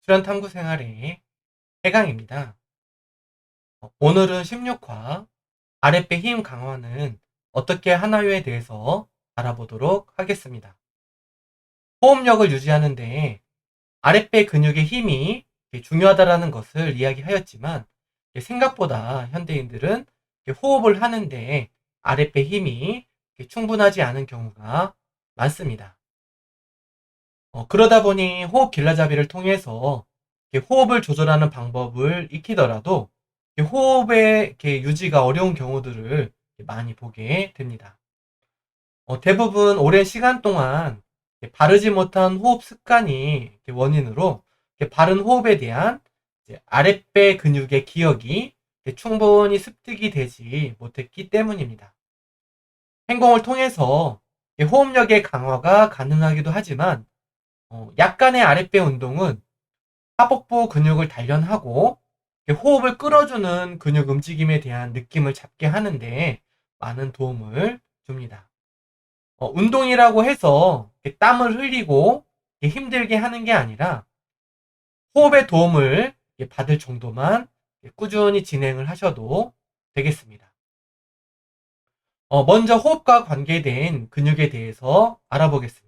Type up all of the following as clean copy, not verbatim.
수련 탐구 생활의 해강입니다. 오늘은 16화 아랫배 힘 강화는 어떻게 하나요에 대해서 알아보도록 하겠습니다. 호흡력을 유지하는데 아랫배 근육의 힘이 중요하다는 것을 이야기하였지만 생각보다 현대인들은 호흡을 하는데 아랫배 힘이 충분하지 않은 경우가 많습니다. 그러다 보니 호흡 길라잡이를 통해서 호흡을 조절하는 방법을 익히더라도 호흡의 유지가 어려운 경우들을 많이 보게 됩니다. 대부분 오랜 시간 동안 바르지 못한 호흡 습관이 원인으로 바른 호흡에 대한 아랫배 근육의 기억이 충분히 습득이 되지 못했기 때문입니다. 행동을 통해서 호흡력의 강화가 가능하기도 하지만 약간의 아랫배 운동은 하복부 근육을 단련하고 호흡을 끌어주는 근육 움직임에 대한 느낌을 잡게 하는데 많은 도움을 줍니다. 운동이라고 해서 땀을 흘리고 힘들게 하는 게 아니라 호흡의 도움을 받을 정도만 꾸준히 진행을 하셔도 되겠습니다. 먼저 호흡과 관계된 근육에 대해서 알아보겠습니다.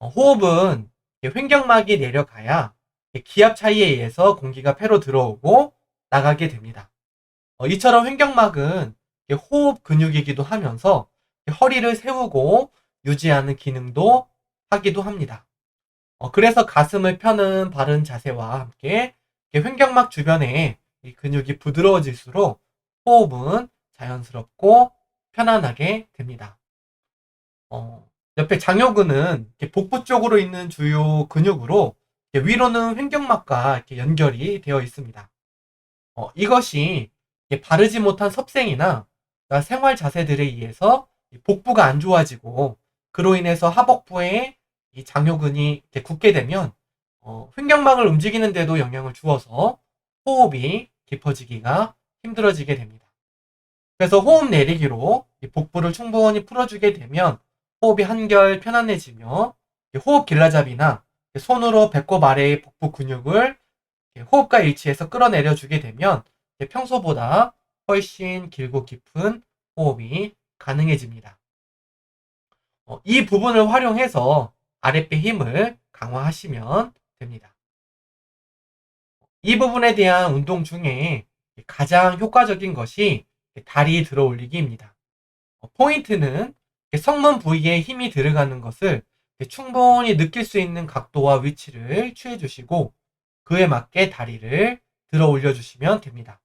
호흡은 횡격막이 내려가야 기압 차이에 의해서 공기가 폐로 들어오고 나가게 됩니다. 이처럼 횡격막은 호흡 근육이기도 하면서 허리를 세우고 유지하는 기능도 하기도 합니다. 그래서 가슴을 펴는 바른 자세와 함께 횡격막 주변에 이 근육이 부드러워질수록 호흡은 자연스럽고 편안하게 됩니다. 옆에 장요근은 복부 쪽으로 있는 주요 근육으로 위로는 횡격막과 연결이 되어 있습니다. 이것이 바르지 못한 섭생이나 생활 자세들에 의해서 복부가 안 좋아지고 그로 인해서 하복부에 이 장요근이 굳게 되면 횡격막을 움직이는데도 영향을 주어서 호흡이 깊어지기가 힘들어지게 됩니다. 그래서 호흡 내리기로 복부를 충분히 풀어주게 되면 호흡이 한결 편안해지며 호흡 길라잡이나 손으로 배꼽 아래의 복부 근육을 호흡과 일치해서 끌어내려 주게 되면 평소보다 훨씬 길고 깊은 호흡이 가능해집니다. 이 부분을 활용해서 아랫배 힘을 강화하시면 됩니다. 이 부분에 대한 운동 중에 가장 효과적인 것이 다리 들어 올리기입니다. 포인트는 성문 부위에 힘이 들어가는 것을 충분히 느낄 수 있는 각도와 위치를 취해 주시고 그에 맞게 다리를 들어 올려주시면 됩니다.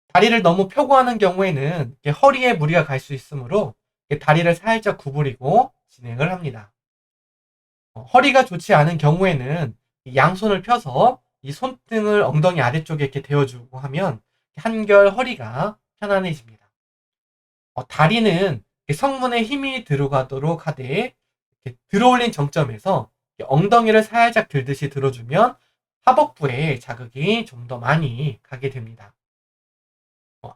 다리를 너무 펴고 하는 경우에는 허리에 무리가 갈 수 있으므로 다리를 살짝 구부리고 진행을 합니다. 허리가 좋지 않은 경우에는 양손을 펴서 이 손등을 엉덩이 아래쪽에 이렇게 대어주고 하면 한결 허리가 편안해집니다. 다리는 성문에 힘이 들어가도록 하되 들어올린 정점에서 엉덩이를 살짝 들듯이 들어주면 하복부에 자극이 좀 더 많이 가게 됩니다.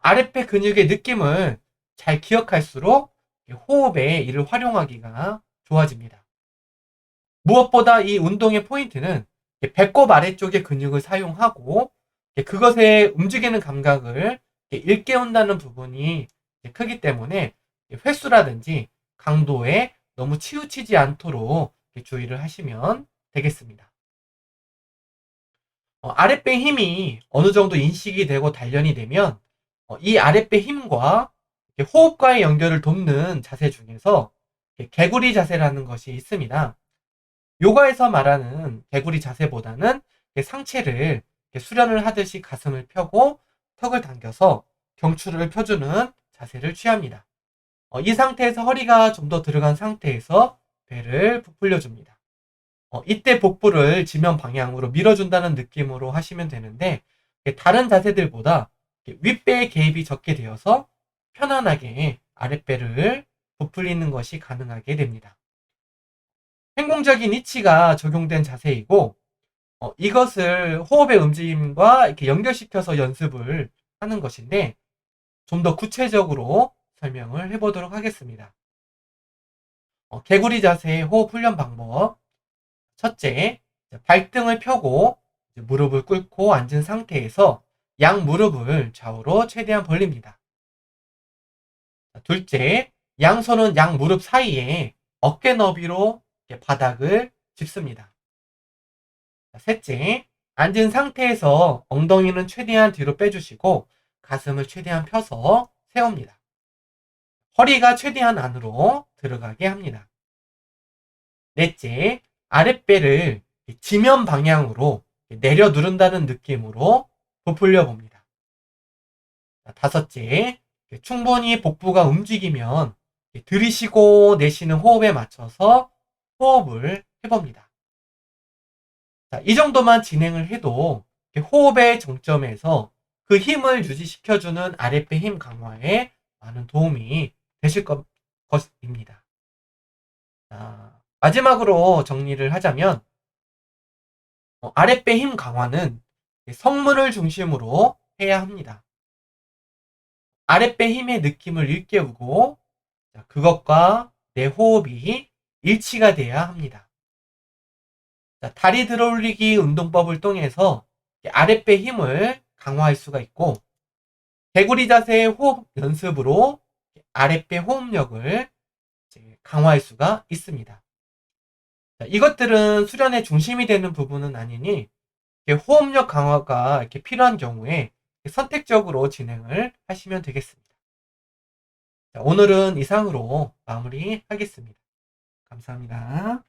아랫배 근육의 느낌을 잘 기억할수록 호흡에 이를 활용하기가 좋아집니다. 무엇보다 이 운동의 포인트는 배꼽 아래쪽의 근육을 사용하고 그것에 움직이는 감각을 일깨운다는 부분이 크기 때문에 횟수라든지 강도에 너무 치우치지 않도록 주의를 하시면 되겠습니다. 아랫배 힘이 어느 정도 인식이 되고 단련이 되면 이 아랫배 힘과 호흡과의 연결을 돕는 자세 중에서 개구리 자세라는 것이 있습니다. 요가에서 말하는 개구리 자세보다는 상체를 수련을 하듯이 가슴을 펴고 턱을 당겨서 경추를 펴주는 자세를 취합니다. 이 상태에서 허리가 좀 더 들어간 상태에서 배를 부풀려 줍니다. 이때 복부를 지면 방향으로 밀어준다는 느낌으로 하시면 되는데 다른 자세들보다 윗배의 개입이 적게 되어서 편안하게 아랫배를 부풀리는 것이 가능하게 됩니다. 행공적인 위치가 적용된 자세이고 이것을 호흡의 움직임과 이렇게 연결시켜서 연습을 하는 것인데 좀 더 구체적으로 설명을 해보도록 하겠습니다. 개구리 자세의 호흡 훈련 방법. 첫째, 발등을 펴고 무릎을 꿇고 앉은 상태에서 양 무릎을 좌우로 최대한 벌립니다. 둘째, 양손은 양 무릎 사이에 어깨 너비로 바닥을 짚습니다. 셋째, 앉은 상태에서 엉덩이는 최대한 뒤로 빼주시고 가슴을 최대한 펴서 세웁니다. 허리가 최대한 안으로 들어가게 합니다. 넷째, 아랫배를 지면 방향으로 내려 누른다는 느낌으로 부풀려 봅니다. 다섯째, 충분히 복부가 움직이면 들이쉬고 내쉬는 호흡에 맞춰서 호흡을 해봅니다. 자, 이 정도만 진행을 해도 호흡의 정점에서 그 힘을 유지시켜주는 아랫배 힘 강화에 많은 도움이 되실 것입니다. 자, 마지막으로 정리를 하자면 아랫배 힘 강화는 성문을 중심으로 해야 합니다. 아랫배 힘의 느낌을 일깨우고 그것과 내 호흡이 일치가 돼야 합니다. 자, 다리 들어올리기 운동법을 통해서 아랫배 힘을 강화할 수가 있고 개구리 자세의 호흡 연습으로 아랫배 호흡력을 강화할 수가 있습니다. 자, 이것들은 수련의 중심이 되는 부분은 아니니 호흡력 강화가 이렇게 필요한 경우에 선택적으로 진행을 하시면 되겠습니다. 자, 오늘은 이상으로 마무리하겠습니다. 감사합니다.